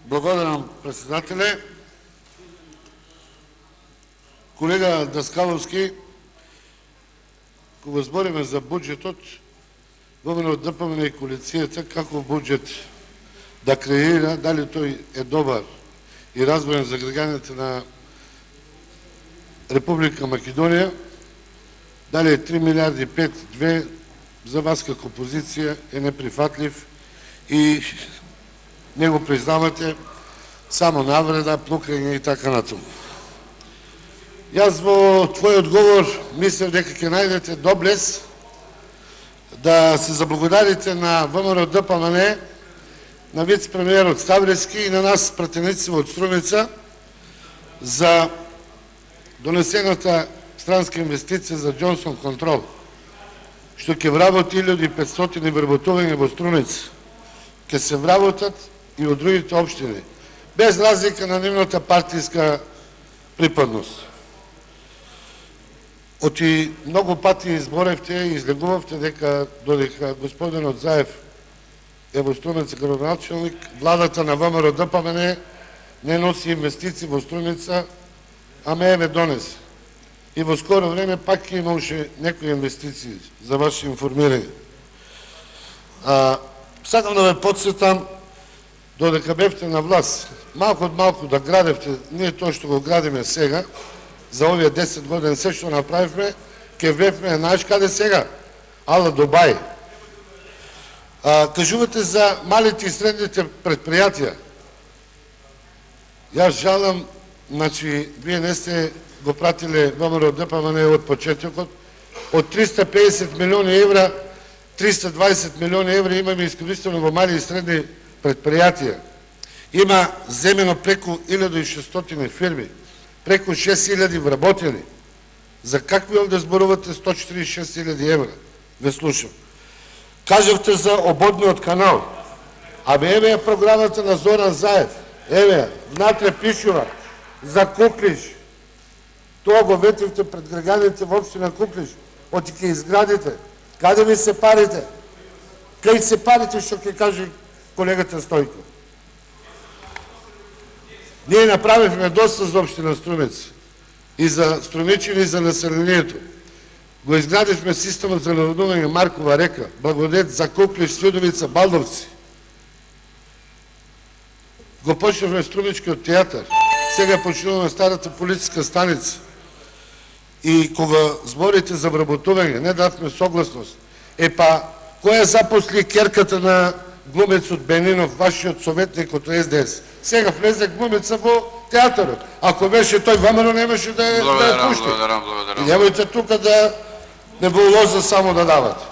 Благодарам, председателе. Колега Даскаловски, кога збориме за буџетот, ВМРО ДПМНЕ и коалицијата како буџет да креира, дали тој е добар и разборен за граѓаните на Република Македонија, дали е 3 милиарди 5-2 за вас како опозиција е неприфатлив и не го признавате, само навреда, плукање и така натаму. Јас во твој одговор мислев дека ќе најдете доблес да се заблагодарите на ВМРО ДПМНЕ, на вице-премиерот Ставрески и на нас пратеници од Струмица за донесената странска инвестиција за Джонсон Контрол, што ќе вработи 1500 вработувања во Струмица, ќе се вработат и од другите општини, без разлика на нивната партиска припадност. Оти многу пати изборевте и излегувавте дека додека господинот Заев е во Струмица градоначалник, владата на ВМРО ДПМНЕ не носи инвестиции во Струмица, а ме еве донесе. И во скоро време пак ќе имаше некои инвестиции, за ваше информирање. Сакам да ве подсетам, додека бевте на власт, малку од малку да градевте, ние тоа што го градиме сега, за овие 10 години се што направивме, ќе влепме, знаеш каде сега? Ала Дубај. Кажувате за малите и средните предпријатија. Јас жалам, значи, вие не сте го пратиле ВМРО ДПМНЕ од почетокот. Од 350 милиони евра, 320 милиони евра имаме искористено во мали и средни предпријатија. Има земено преку 1600 фирми, преку 6000 вработени. За какви овде зборувате 146.000 евра? Ве слушам. Кажавте за ободниот канал. Абе, еве е програмата на Зоран Заев. Еве, внатре пишува за Куклиш. Тоа го ветивте пред граѓаните во општина Куклиш. Оти ќе изградите. Каде ми се парите? Кај се парите, што ќе каже колегата Стојко? Ние направивме доста за општина Струмица. И за струмичани, и за населението. Го изградивме системот за наводнување Маркова река, Благодет, за Куклиш, Свидовица, Балдовци. Го почнавме Струмичкиот театар. Сега почнуваме старата полициска станица. И кога зборите за вработување, не дадовме согласност. Која запосли керката на глумецот Бенинов, вашиот советник од СДС? Сега влезе глумеца во театарот. Ако беше тој, ВМРО немаше да ја пушти. Благодарам. Немојте тука да небулоза само да давате.